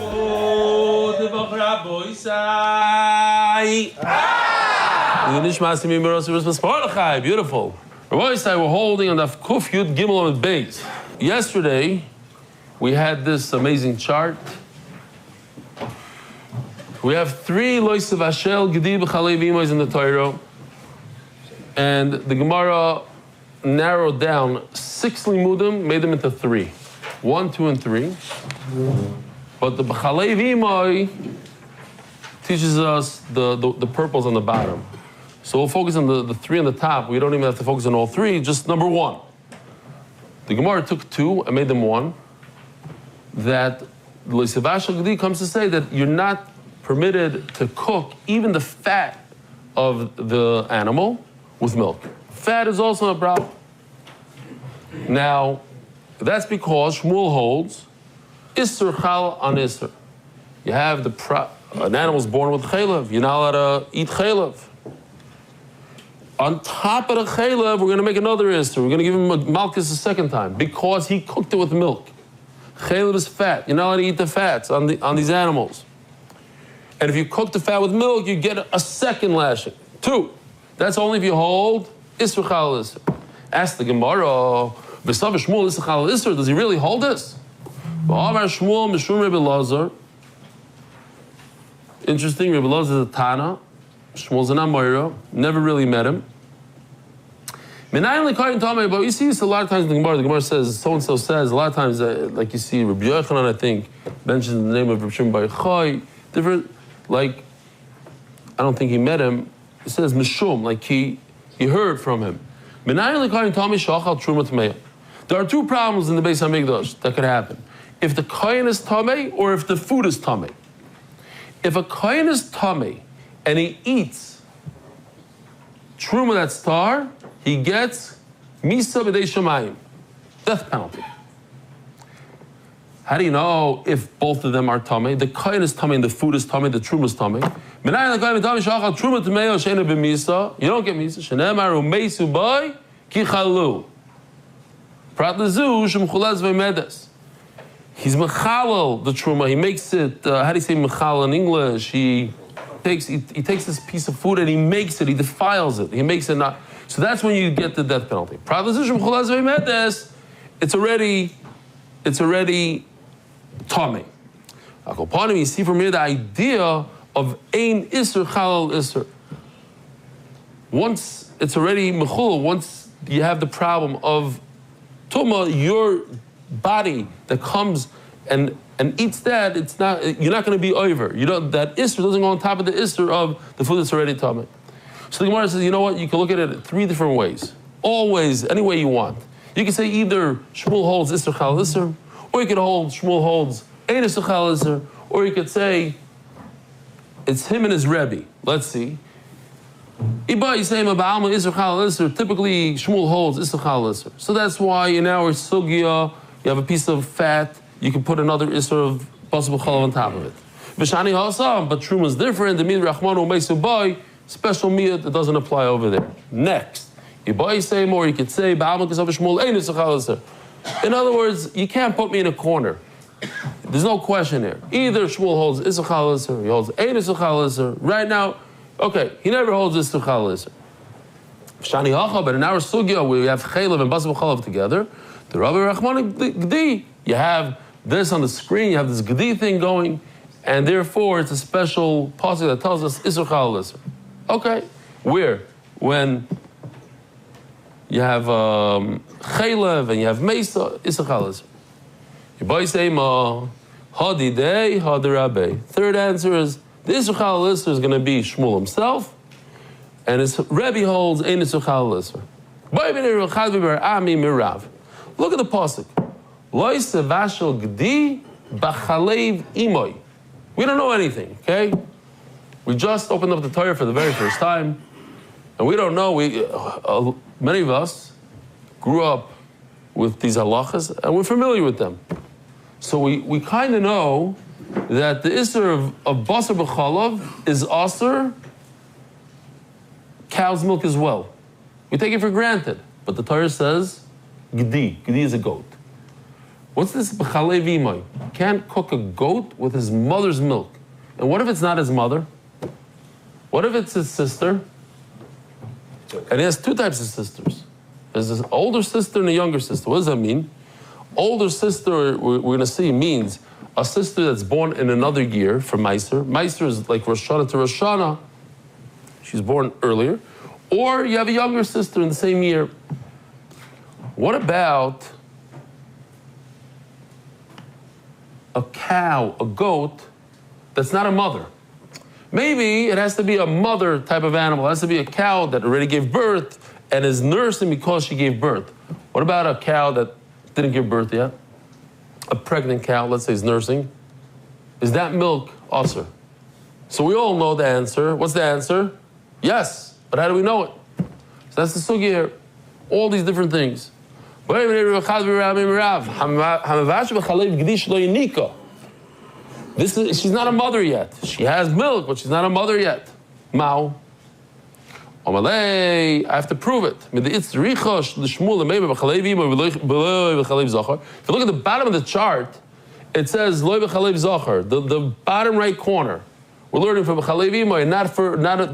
Oh, the Voch Rabbi Sai. Beautiful. Rabbi Sai, we're holding on the Kuf Yud Gimel on the base. Yesterday, we had this amazing chart. We have 3 Lois of Ashel, Gedi, B'chalei V'imois in the Torah. And the Gemara narrowed down 6 limudim, made them into 3. 1, 2, and 3. But the B'chalei V'imoi teaches us the purples on the bottom. So we'll focus on the 3 on the top. We don't even have to focus on all 3, just number 1. The Gemara took 2 and made them 1. That Lois of Ashel Gedi comes to say that you're not permitted to cook even the fat of the animal with milk. Fat is also a problem. Now, that's because Shmuel holds Isser Chal on Isser. You have an animal's born with chaylev. You're not allowed to eat chaylev. On top of the chaylev, we're going to make another Isser. We're going to give him a malchus a second time because he cooked it with milk. Chaylev is fat. You're not allowed to eat the fats on these animals. And if you cook the fat with milk, you get a second lashing. 2. That's only if you hold Isser Chal Isser. Ask the Gemara, V'sav Shmuel Isser Chal Isser, does he really hold this? V'avar Shmuel Mishum Rebbe Lazar. Interesting, Rebbe Lazar is a Tana. Shmuel's an Amoira. Never really met him. But you see this a lot of times in the Gemara says, so-and-so says, a lot of times, like you see Rabbi Yochanan, I think, mentions the name of Rabbi Shimon Bar Yochai, different, like, I don't think he met him. It says Mishum, like he heard from him. There are 2 problems in the Beis HaMikdash that could happen. If the kohen is tamei or if the food is tamei. If a kohen is tamei and he eats truma that's tar, he gets misa b'dei shamayim, death penalty. How do you know if both of them are tamei? The kohen is tamei and the food is tamei, the truma is tamei. You don't get misa. Shenemar umeisu boy kichalu. Prat lezu shemchulez v'medes. He's mechalel the truma. He makes it. How do you say mechalel in English? He takes this piece of food and he makes it. He defiles it. He makes it not. So that's when you get the death penalty. Prat lezu shemchulez v'medes. It's already tamei. Akopanim, you see from here the idea of ein isser chalal isser. Once it's already mechul, once you have the problem of tuma, your body that comes and eats that, you're not going to be over. That isser doesn't go on top of the isser of the food that's already tamei. So the Gemara says, you know what? You can look at it 3 different ways. Always, any way you want. You can say either Shmuel holds isser chalal isser, or you could hold Shmuel holds ein isser chalal isser, or you could say it's him and his Rebbe. Let's see. Typically, Shmuel holds Isser Chal Isser. So that's why in our sugya, you have a piece of fat, you can put another Isser of possible chalav on top of it. But Truma is different. The Mid Rachmanu Meisu Boy, special miyat that doesn't apply over there. Next. Ibai say more, you could say, Shmuel ein Isser Chal Isser. In other words, you can't put me in a corner. There's no question here. Either Shmuel holds Isser Chal Isser, he holds ein Isser Chal Isser. Right now, okay, he never holds Isser Chal Isser. Shani Hacha, but in our sugya, we have Chaylev and Basar Chalav together. The Rabbi Rachman Gedi, you have this on the screen, you have this Gedi thing going, and therefore it's a special passage that tells us Isser Chal Isser. Okay, where? When you have Chaylev and you have Mesa, Isser Chal Isser. Third answer is the Isser Chal Isser is going to be Shmuel himself, and his Rebbe holds ein Isser Chal Isser. Look at the pasuk. Lo sevashel gdi b'chalev imoy. We don't know anything, okay? We just opened up the Torah for the very first time, and we don't know. Many of us grew up with these halachas, and we're familiar with them. So we kind of know that the isser of basar b'chalav is asr, cow's milk as well. We take it for granted, but the Torah says gedi. Gedi is a goat. What's this b'chalev imay? Can't cook a goat with his mother's milk. And what if it's not his mother? What if it's his sister? And he has two types of sisters. There's an older sister and a younger sister. What does that mean? Older sister, we're going to see, means a sister that's born in another year for Meiser. Meiser is like Rosh Hashanah to Rosh Hashanah. She's born earlier. Or you have a younger sister in the same year. What about a cow, a goat, that's not a mother? Maybe it has to be a mother type of animal. It has to be a cow that already gave birth and is nursing because she gave birth. What about a cow that didn't give birth yet? A pregnant cow, let's say, is nursing. Is that milk usher? So we all know the answer. What's the answer? Yes, but how do we know it? So that's the sugya here. All these different things. She's not a mother yet. She has milk, but she's not a mother yet. Mao. I have to prove it. If you look at the bottom of the chart, it says loy b'chalev zachar, the bottom right corner. We're learning from b'chalev imay, not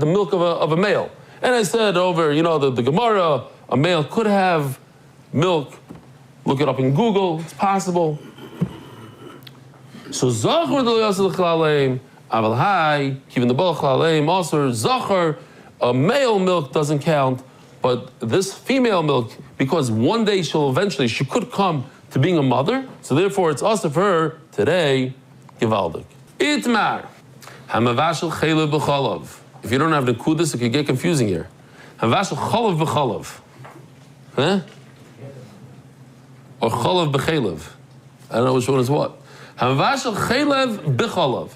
the milk of a male. And I said over, the Gemara, a male could have milk. Look it up in Google. It's possible. So zachar the yasel chaleim, aval hai, even the bal chaleim also zachar. A male milk doesn't count, but this female milk, because one day she could come to being a mother, so therefore it's also for her today, givaldik. Itmar, hamavashel chalev b'chalav. If you don't have the kudus, it could get confusing here. Hamavashel chalav b'chalav. Huh? Or chalav b'chalev. I don't know which one is what. Hamavashel chalev b'chalav.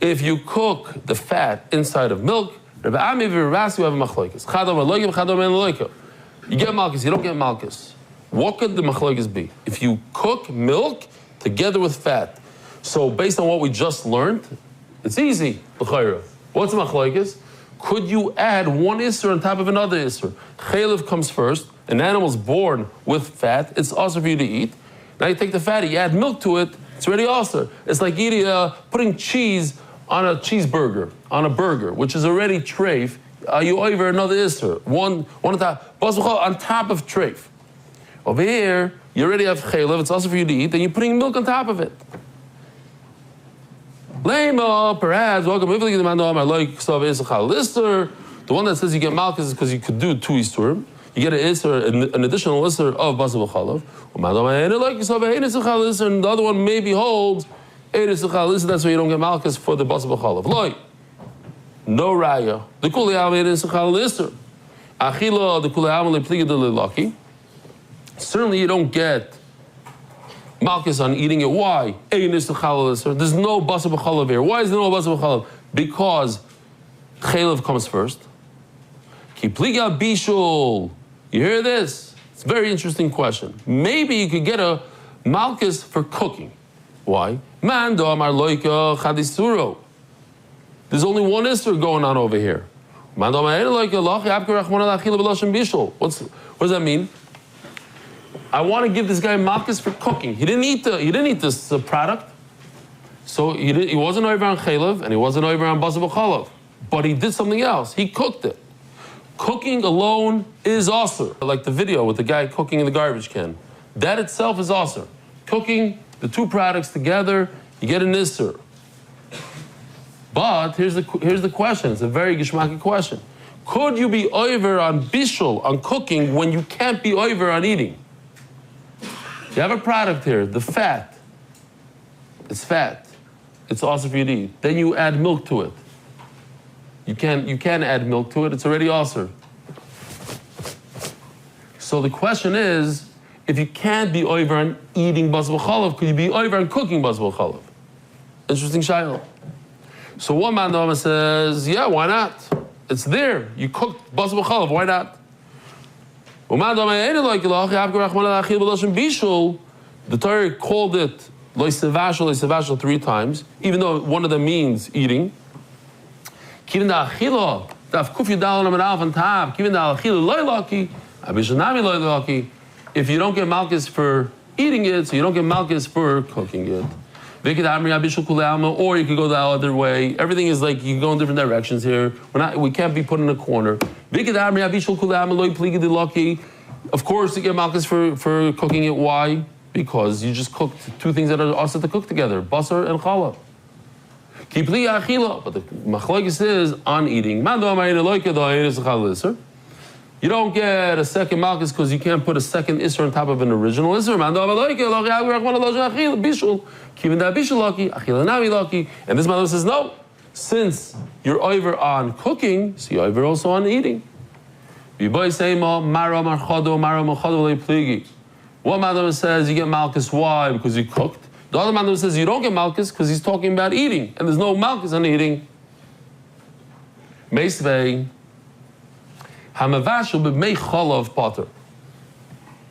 If you cook the fat inside of milk, you get malchus, you don't get malchus. What could the machlokes be? If you cook milk together with fat. So based on what we just learned, it's easy. What's the machlokes? Could you add one isser on top of another isser? Chalev comes first, an animal's born with fat, it's also for you to eat. Now you take the fat, you add milk to it, it's already also. It's like eating, putting cheese on a cheeseburger, on a burger, which is already treif. You over another isser, one on top of treif. Over here, you already have chalev, it's also for you to eat, and you're putting milk on top of it. Lema, perhaps, the one that says you get malchus is because you could do two isurim. You get an additional isser of basar b'chalav. And the other one maybe holds that's why you don't get malchus for the basar b'chalav. Loi, no raya. The kuli alma isser. Achila the kuli alma lepliga de lelaki. Certainly you don't get malchus on eating it. Why? There's no basar b'chalav here. Why is there no basar b'chalav? Because chalev comes first. Kipliga bishul. You hear this? It's a very interesting question. Maybe you could get a malchus for cooking. Why? Mando amar loika chadisuro. There's only one isser going on over here. Mando amar loika lachi apker rachmana lachila b'loshem bishul. What does that mean? I want to give this guy malchus for cooking. He didn't eat this product, so he wasn't over on chalev and he wasn't over on basar b'chalav, but he did something else. He cooked it. Cooking alone is asur, like the video with the guy cooking in the garbage can. That itself is asur. Cooking the two products together, you get an isur. But here's the question. It's a very gishmaki question. Could you be over on bishul, on cooking, when you can't be over on eating? You have a product here, the fat. It's fat. It's also for you to eat. Then you add milk to it. You can add milk to it. It's already asur. So the question is, if you can't be over on eating basar b'chalav, could you be over on cooking basar b'chalav? Interesting shayla. So one man says, yeah, why not? It's there. You cooked basar b'chalav. Why not? The Torah called it loy sevashel 3 times, even though one of them means eating. If you don't get malchus for eating it, so you don't get malchus for cooking it. Or you could go the other way. Everything is like you can go in different directions here. We can't be put in a corner. Of course, you get malchus for cooking it. Why? Because you just cooked two things that are also to cook together, basar and challah. But the machlokes is on eating. You don't get a second malchus because you can't put a second isser on top of an original isser. And this mother says no. Since you're over on cooking, so you're over also on eating. One mother says you get malchus. Why? Because you cooked. The other mother says you don't get malchus because he's talking about eating, and there's no malchus on eating. Meisvei.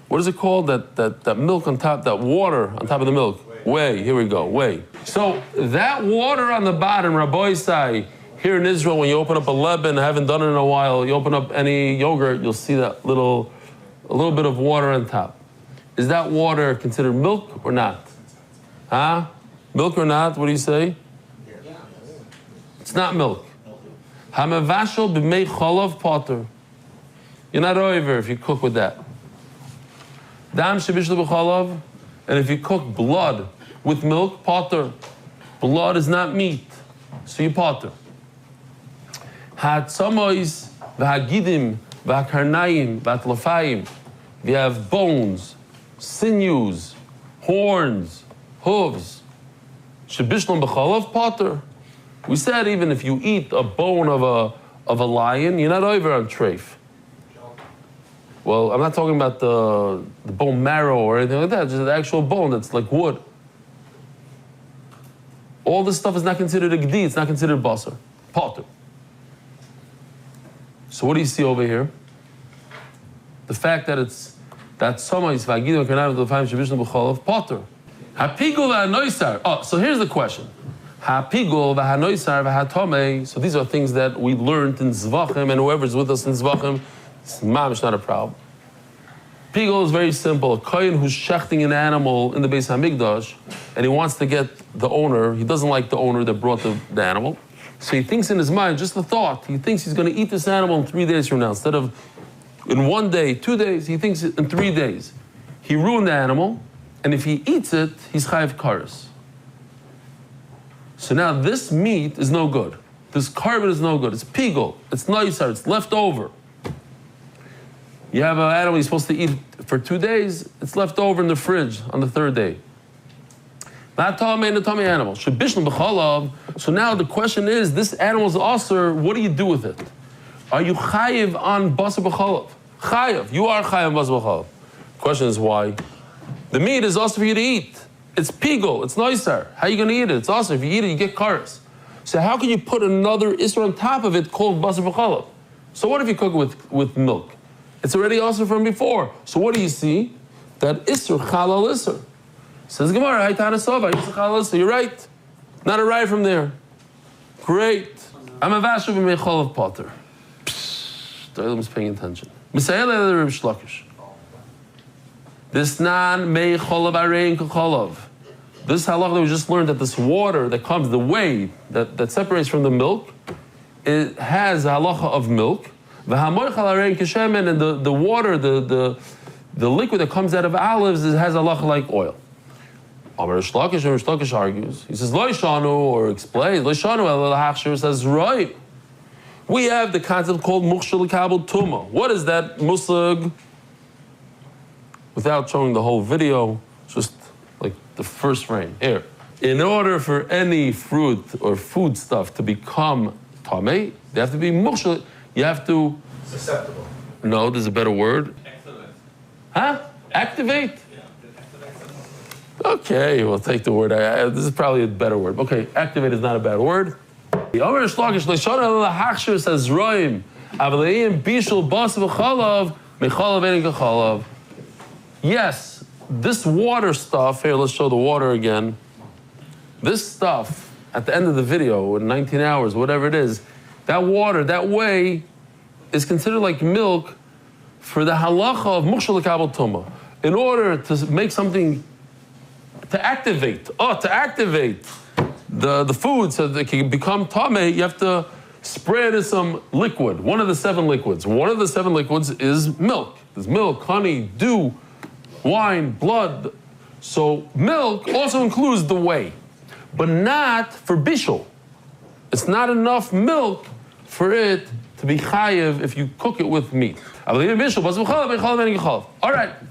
What is it called? That milk on top, that water on top of the milk. Whey. Here we go. Whey. So that water on the bottom, Rabbi say, here in Israel, when you open up a Lebanon, I haven't done it in a while, you open up any yogurt, you'll see that a little bit of water on top. Is that water considered milk or not? Huh? Milk or not? What do you say? It's not milk. Hamavashal b'mei cholav potter. You're not over if you cook with that. Dam shebishlu b'cholav, and if you cook blood with milk, potter. Blood is not meat, so you potter. Hatzamois v'hagidim v'hakarnayim v'hatlafayim. We have bones, sinews, horns, hooves. Shebishlu b'cholav potter. We said even if you eat a bone of a lion, you're not over on treif. Well, I'm not talking about the bone marrow or anything like that, just the actual bone that's like wood. All this stuff is not considered a gdi, it's not considered basar, potter. So what do you see over here? The fact that it's that somais v'agidim v'karnayim v'tlafayim shebishnu b'cholav potter. Hapigul v'hanoisar. Oh, so here's the question. Hapigul v'hanoisar v'hatomei. So these are things that we learned in Zvachim, and whoever's with us in Zvachim, it's not a problem. Pigul is very simple. A kohen who's shechting an animal in the Beis Hamikdash, and he wants to get the owner, he doesn't like the owner that brought the animal, so he thinks in his mind, just the thought, he thinks he's going to eat this animal in 3 days from now. Instead of in 1 day, 2 days, he thinks in 3 days. He ruined the animal, and if he eats it, he's chayav kares. So now this meat is no good. This carbon is no good. It's pigul. It's noisar. It's left over. You have an animal you're supposed to eat for 2 days, it's left over in the fridge on the 3rd day. Not tummy and the tummy animal. So now the question is, this animal is also, what do you do with it? Are you chayiv on basar b'cholav? Chayiv. You are chayiv on basar b'cholav. Question is why? The meat is also for you to eat. It's pigul, it's noisar. How are you going to eat it? It's also, if you eat it, you get kares. So how can you put another isser on top of it called basar b'cholav? So what if you cook it with milk? It's already also from before. So what do you see? That isser, chalal isser. Says Gemara, Haitana Sova, isser chalal isser. You're right. Not a right from there. Great. I'm a vashu b'mei cholav potter. The Olam is paying attention. Misayel Reb Shlokish. This nan mei cholav arein k'cholav. This halach that we just learned, that this water that comes, the whey that separates from the milk, it has a halacha of milk. And the water, the liquid that comes out of olives has a halacha like oil. Amar Shlokish argues. He says, Lo Shanu, or explains, Lo Shanu el hachshir, says, right. We have the concept called mukhshel kabel tuma. What is that musag? Without showing the whole video, just like the first frame. Here. In order for any fruit or food stuff to become tamei, they have to be mukhshel. You have to... Susceptible. No, there's a better word. Activate. Huh? Activate? Yeah. Okay, we'll take the word. This is probably a better word. Okay, activate is not a bad word. The Omer Shlokish Leishon HaHachshir says Roim Avaleim Bishul Bas V'Chalav Mechalav Ein K'Chalav. Yes, this water stuff, here, let's show the water again. This stuff, at the end of the video, in 19 hours, whatever it is, that water, that whey, is considered like milk for the halacha of mukhshel kabel tuma. in order to make something, to activate the food so that it can become tameh, you have to spray it in some liquid, one of the 7 liquids. One of the 7 liquids is milk. There's milk, honey, dew, wine, blood. So milk also includes the whey, but not for bishul. It's not enough milk for it to be chayiv if you cook it with meat. All right,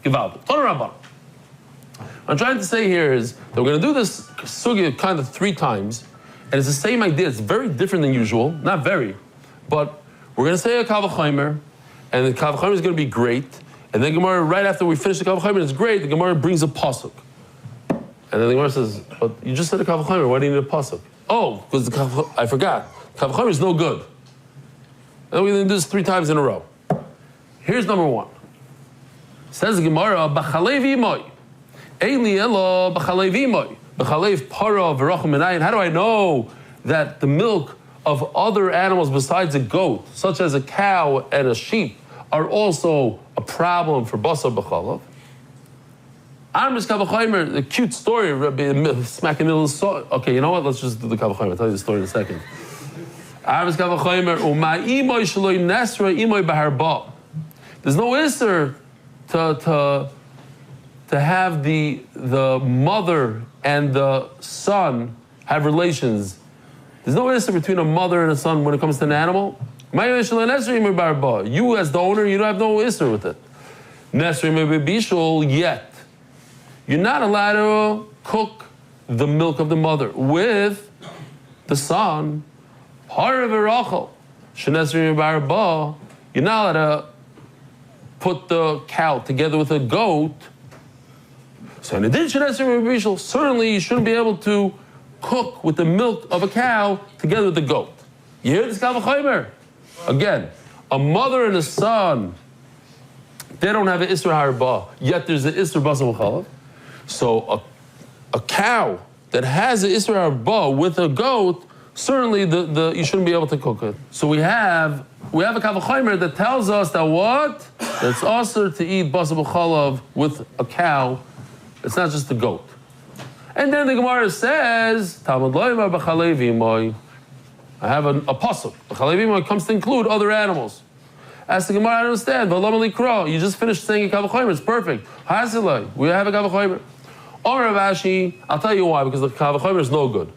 gewaldig. What I'm trying to say here is that we're going to do this sugya kind of 3 times, and it's the same idea. It's very different than usual, not very, but we're going to say a kal v'chomer, and the kal v'chomer is going to be great, and then Gemara, right after we finish the kal v'chomer, it's great, the Gemara brings a pasuk. And then the Gemara says, but you just said a kal v'chomer, why do you need a pasuk? Oh, because I forgot. Kal v'chomer is no good. And we're going to do this 3 times in a row. Here's number 1. Says the Gemara, b'chalev imoy. Eli elo b'chalev imoy. B'chalev para v'rachum minayin. How do I know that the milk of other animals besides a goat, such as a cow and a sheep, are also a problem for basar b'chalav? Amris kal v'chomer, the cute story, smacking a little. Okay, you know what? Let's just do the kal v'chomer. I'll tell you the story in a second. Amris kal v'chomer, u'ma imoy shloi nesra imoy b'harba. There's no isser to have the mother and the son have relations. There's no isser between a mother and a son when it comes to an animal. You as the owner, you don't have no isser with it. Yet you're not allowed to cook the milk of the mother with the son. You're not allowed to put the cow together with a goat. So in addition, certainly you shouldn't be able to cook with the milk of a cow together with the goat. You hear this kal v'chomer? Again, a mother and a son, they don't have an isra harba, yet there's an isra basar b'chalav. So a cow that has an isra harba with a goat, certainly you shouldn't be able to cook it. So we have a kal v'chomer that tells us that what? That it's also to eat basar b'chalav with a cow. It's not just a goat. And then the Gemara says, Talmud loyma b'chalev imoy. I have a pasuk. B'chalev imoy comes to include other animals. As the Gemara, I don't understand. V'lam likra. You just finished saying a kal v'chomer. It's perfect. Hasilai. We have a kal v'chomer. Omer Ravashi. I'll tell you why. Because the kal v'chomer is no good.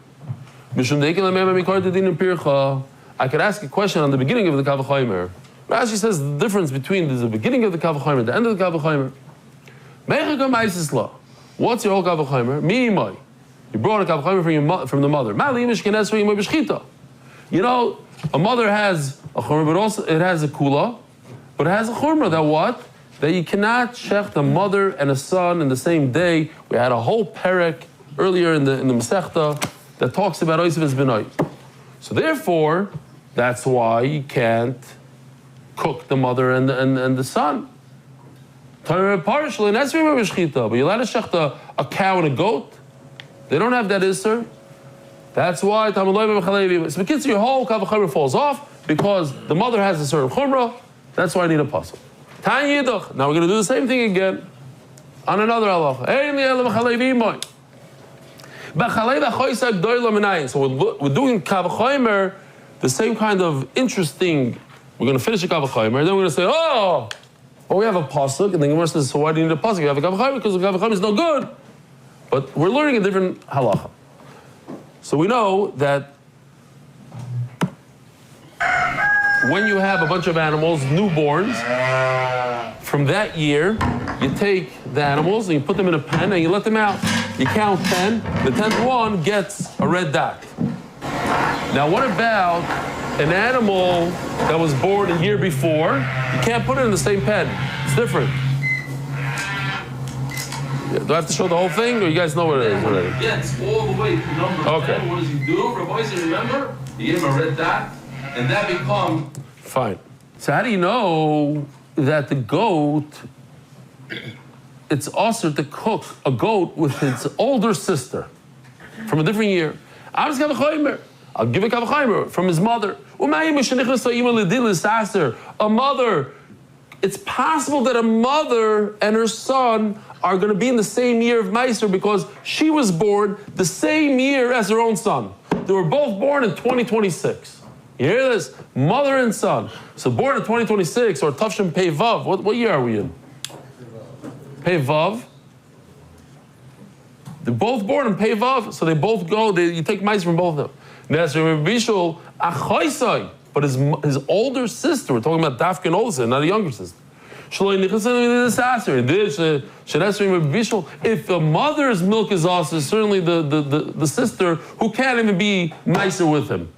I could ask a question on the beginning of the kal v'chomer. Rashi says the difference between the beginning of the kal v'chomer and the end of the kal v'chomer. What's your whole kal v'chomer? Mi. You brought a kal v'chomer from the mother. You know, a mother has a chumrah, but also it has a kula, but it has a chumrah that what? That you cannot shech the mother and a son in the same day. We had a whole perek earlier in the Masechta that talks about oisves b'nai. So therefore, that's why you can't cook the mother and the son. But you're allowed to shech a cow and a goat. They don't have that isser. That's why so your whole kal v'chomer falls off because the mother has a certain chumrah. That's why I need a pasuk. Now we're going to do the same thing again on another halacha. So we're doing kal v'chomer, the same kind of interesting. We're going to finish the kal v'chomer, and then we're going to say, oh, we have a pasuk, and then Gemara says, so why do you need a pasuk? You have a kal v'chomer because the kal v'chomer is no good. But we're learning a different halacha. So we know that when you have a bunch of animals, newborns, from that year, you take the animals and you put them in a pen and you let them out. You count 10, the 10th one gets a red dot. Now what about an animal that was born a year before? You can't put it in the same pen. It's different. Do I have to show the whole thing, or you guys know what it is already? Yeah, it's all the way to number 10. What does he do? Rabbi, remember? He gave him a red dot, and that becomes... Fine. So how do you know that the goat, it's also to cook a goat with its older sister from a different year? I'll give a kal v'chomer from his mother. A mother it's possible that a mother and her son are going to be in the same year of Meiser because she was born the same year as her own son. They were both born in 2026. You hear this? Mother and son. So born in 2026 or Tavshin Pei Vav. What year are we in? Pei Vav. They're both born in Pei Vav, so they both go. You take Meiser from both of them. But his older sister, we're talking about Dafka and older sister, not a younger sister. If the mother's milk is also certainly the sister who can't even be nicer with him.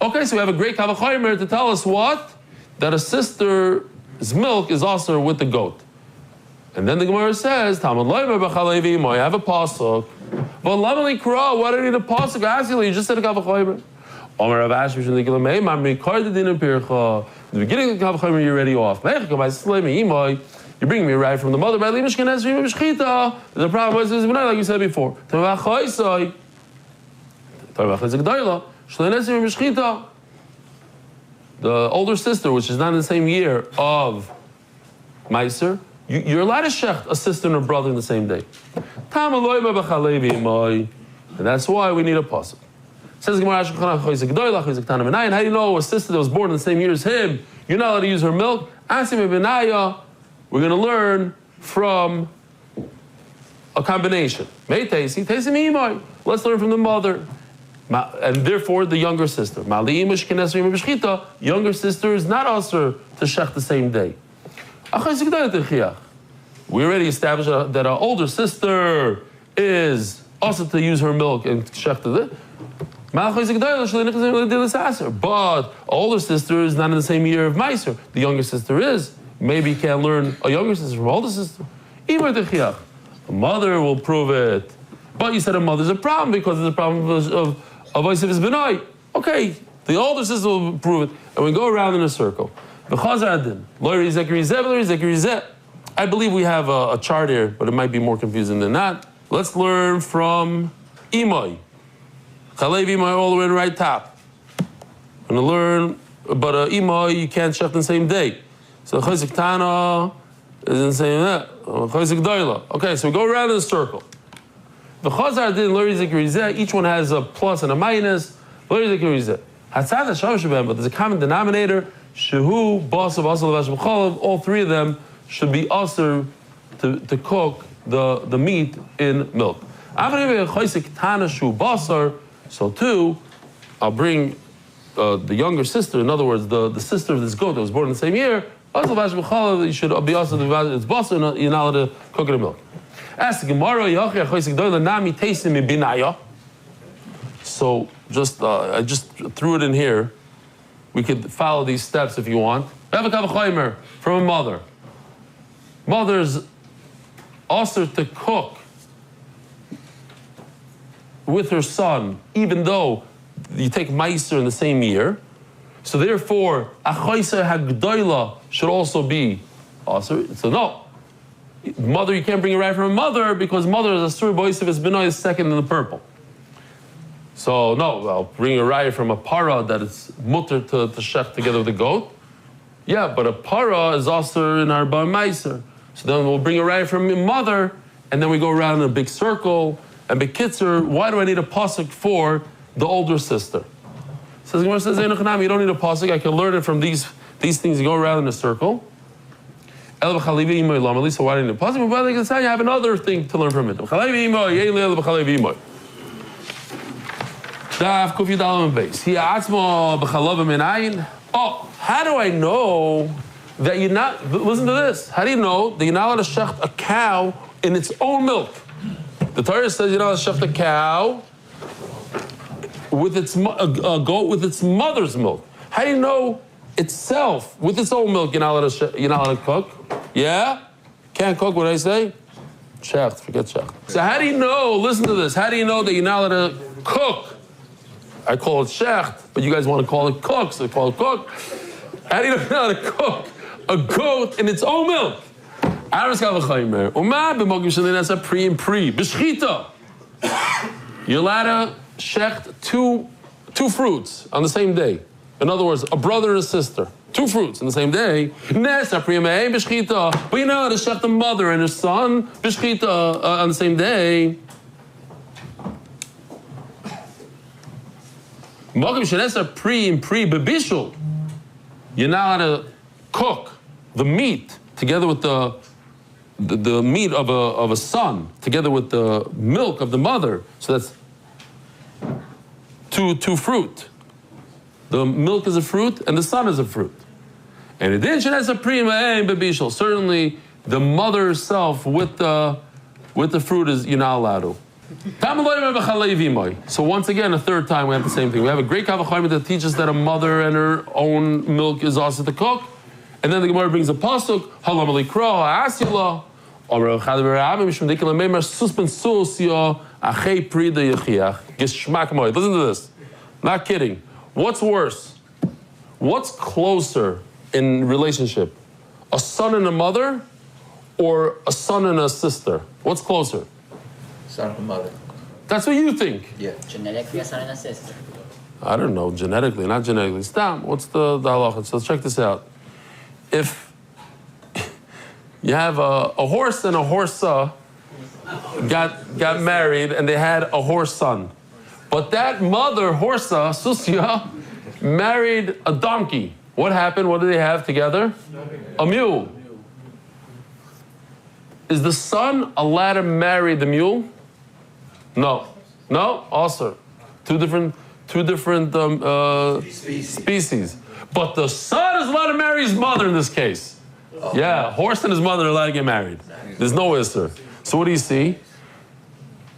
Okay, so we have a great Kavachomer to tell us what? That a sister's milk is also with the goat. And then the Gemara says, I have a pasuk. Why do I need a pasuk? Actually, you just said a Kavachomer. The beginning of the Kavachomer, you're already off. You bring me right from the mother. There's a problem, like you said before. The older sister, which is not in the same year of Meiser, you're allowed to shecht a sister and a brother in the same day. And that's why we need a pasuk. Says Gemara, how do you know a sister that was born in the same year as him, you're not allowed to use her milk? We're going to learn from a combination. Let's learn from the mother. And therefore the younger sister. Younger sister is not also to shech the same day. We already established that our older sister is also to use her milk and shech to it. But older sister is not in the same year of Meiser. The younger sister is. Maybe you can't learn a younger sister from older sister. A mother will prove it. But you said a mother's a problem because it's a problem of Yosef's Benai. Okay, the older sister will prove it. And we go around in a circle. I believe we have a chart here, but it might be more confusing than that. Let's learn from Imai. Chalev Imai all the way to the right top. I'm going to learn, but Imai you can't shech the same day. So Chayzik Tana isn't saying that. Chayzik Doila. Okay, so we go around in a circle. The Chazarah didn't learn Zikrizeh. Each one has a plus and a minus. Learn Zikrizeh. Hatzad HaShavashabem, but there's a common denominator. Shehu, Basav, Asal, Vash, B'chalav. All three of them should be usher to cook the meat in milk. So too, I'll bring the younger sister. In other words, the sister of this goat that was born in the same year. Asal, Vash, B'chalav. You should be usher. It's Basar. You're not allowed to cook it in milk. Ask the Gemara, so I just threw it in here. We could follow these steps if you want. Have a kavachaymer from a mother. Mother's also to cook with her son, even though you take Meiser in the same year. So therefore, achaysa hagdoila should also be also. So no. Mother, you can't bring it right from a mother because mother is a sur boisiv is benoy is second in the purple. So no, I'll bring a raya from a para that it's mutter to shech together with the goat. Yeah, but a para is also in our bar meiser. So then we'll bring a raya from a mother, and then we go around in a big circle. And bekitzer, why do I need a pasuk for the older sister? Says Gemara says, you don't need a pasuk. I can learn it from these things. You go around in a circle. So why do you need a pasuk? But I have another thing to learn from it. Oh, how do I know that you're not, listen to this, how do you know that you're not allowed to shecht a cow in its own milk? The Torah says you're not allowed to shecht a cow with a goat with its mother's milk. How do you know itself, with its own milk, you're not allowed to cook? Yeah? Can't cook, what I say? Shecht, forget shecht. So how do you know, listen to this, how do you know that you're not allowed to cook? I call it shecht, but you guys want to call it cook, so call it cook. How do you know how to cook a goat in its own milk? You're allowed to shecht two fruits on the same day. In other words, a brother and a sister. 2 fruits in the same day. But you know, to shech the mother and her son b'shchita on the same day. You're not allowed to cook the meat together with the meat of a son together with the milk of the mother. So that's two fruit. The milk is a fruit and the son is a fruit. And it is certainly the mother herself with the fruit is you're not allowed to. So once again, a third time we have the same thing. We have a great kavachayim that teaches that a mother and her own milk is also to cook. And then the Gemara brings a pasuk, halam alikra ha'asila, omer chadav rabim mishum dekel meimer suspen susio achei prida yechiach geshmak moed. Listen to this. Not kidding. What's worse? What's closer in relationship? A son and a mother, or a son and a sister? What's closer? Son and mother. That's what you think. Yeah. Genetically, a son and a sister. I don't know, genetically, not genetically. Stam, what's the halacha? So let's check this out. If you have a horse and a horsa got married and they had a horse son, but that mother, horsa, Susya, married a donkey. What happened? What did they have together? A mule. Is the son allowed to marry the mule? No. No? Also. Two different species. But the son is allowed to marry his mother in this case. Yeah, horse and his mother are allowed to get married. There's no isser. So what do you see?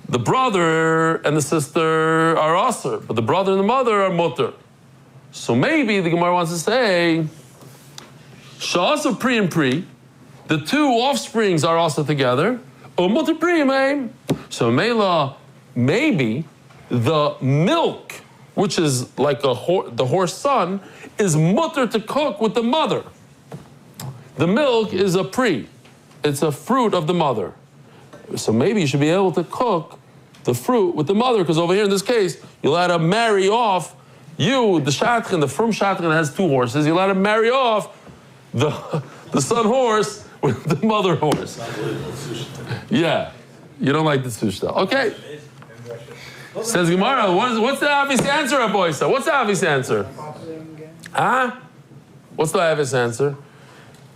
The brother and the sister are aser, but the brother and the mother are mutter. So maybe the Gemara wants to say, sha'asa pri and pri, the two offsprings are also together. So Mela, maybe the milk, which is like the horse son, is mutter to cook with the mother. The milk is a pri. It's a fruit of the mother. So maybe you should be able to cook the fruit with the mother, because over here in this case, you're allowed to marry off you, the shatchan, the frum shatchan that has 2 horses, you're allowed to marry off the son horse with the mother horse. Yeah, you don't like the sushta. Okay. Says Gemara, what's the obvious answer, Aboisa? What's the obvious answer? Huh? What's the obvious answer?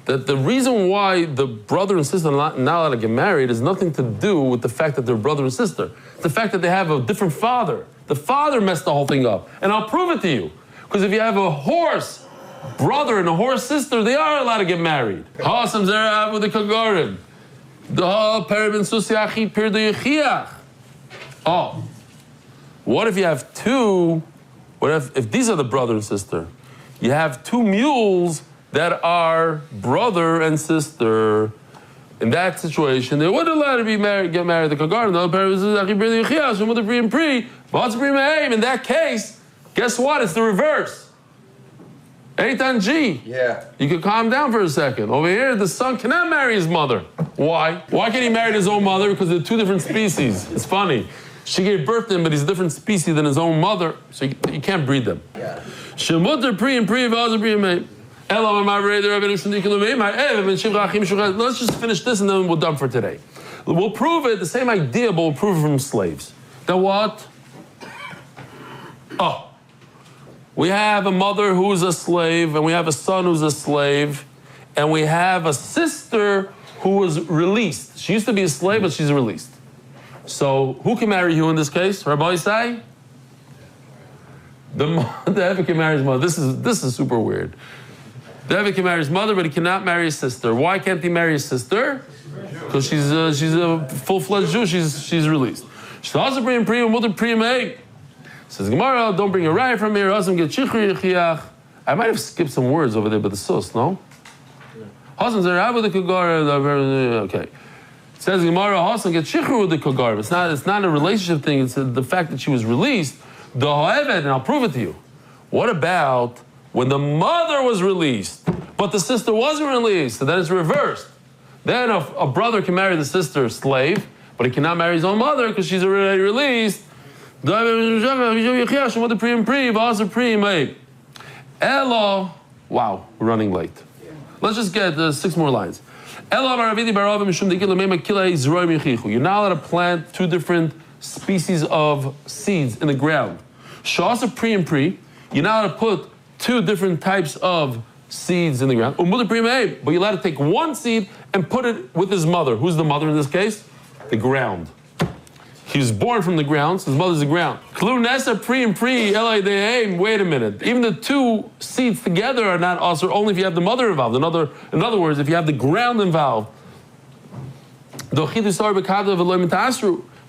That the reason why the brother and sister are not allowed to get married has nothing to do with the fact that they're brother and sister. It's the fact that they have a different father. The father messed the whole thing up. And I'll prove it to you. Because if you have a horse brother and a horse sister, they are allowed to get married. Oh. What if you have two, if these are the brother and sister, you have 2 mules that are brother and sister. In that situation, they would allow to get married the Kagarin. In that case, guess what? It's the reverse. Eitan G. Yeah. You could calm down for a second. Over here, the son cannot marry his mother. Why? Why can't he marry his own mother? Because they're 2 different species. It's funny. She gave birth to him, but he's a different species than his own mother, so you can't breed them. Yeah. Let's just finish this and then we're done for today. We'll prove it, the same idea, but we'll prove it from slaves. Then what? Oh. We have a mother who's a slave, and we have a son who's a slave, and we have a sister who was released. She used to be a slave, but she's released. So who can marry who in this case? Rabbi Isai? The Eved can marry his mother. This is super weird. The Eved can marry his mother, but he cannot marry his sister. Why can't he marry his sister? Because she's a full-fledged Jew. She's released. Says Gemara, don't bring a raya from here. I might have skipped some words over there, but the sus, no? Okay. It says Gemara, Hasan get shichur with the kogar. It's not a relationship thing. It's the fact that she was released. The ha'eved, and I'll prove it to you. What about when the mother was released, but the sister wasn't released? So then it's reversed. Then a brother can marry the sister slave, but he cannot marry his own mother because she's already released. Elo, Wow, we're running late. Let's just get 6 more lines. You're not allowed to plant 2 different species of seeds in the ground. Shasa pre and pre. You're not allowed to put 2 different types of seeds in the ground. But you're allowed to take 1 seed and put it with his mother. Who's the mother in this case? The ground. He was born from the ground, so his mother's the ground. Klu nesa pre and pre, wait a minute. Even the 2 seeds together are not also only if you have the mother involved. In other words, if you have the ground involved. If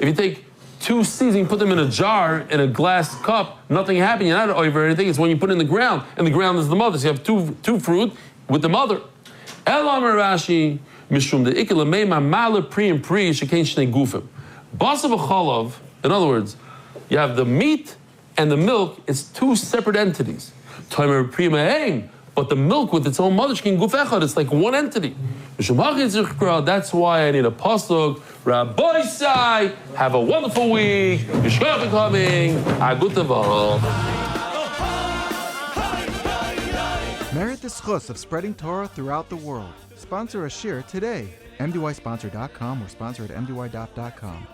you take 2 seeds and you put them in a jar, in a glass cup, nothing happened, you're not over anything. It's when you put it in the ground, and the ground is the mother. So you have two fruit with the mother. Rashi, mishum de ikela meima mala pri and pri shekain shnei gufim. Basa v'chalav, in other words, you have the meat and the milk, it's 2 separate entities. Tomer pri me'ein, but the milk with its own mother, shekain guf echad, it's like 1 entity. That's why I need a pasuk. Rabbi Sai, have a wonderful week. Yishkach for coming. Agutavah. Merit the schus of spreading Torah throughout the world. Sponsor a shir today. MDYsponsor.com or sponsor at MDY.com.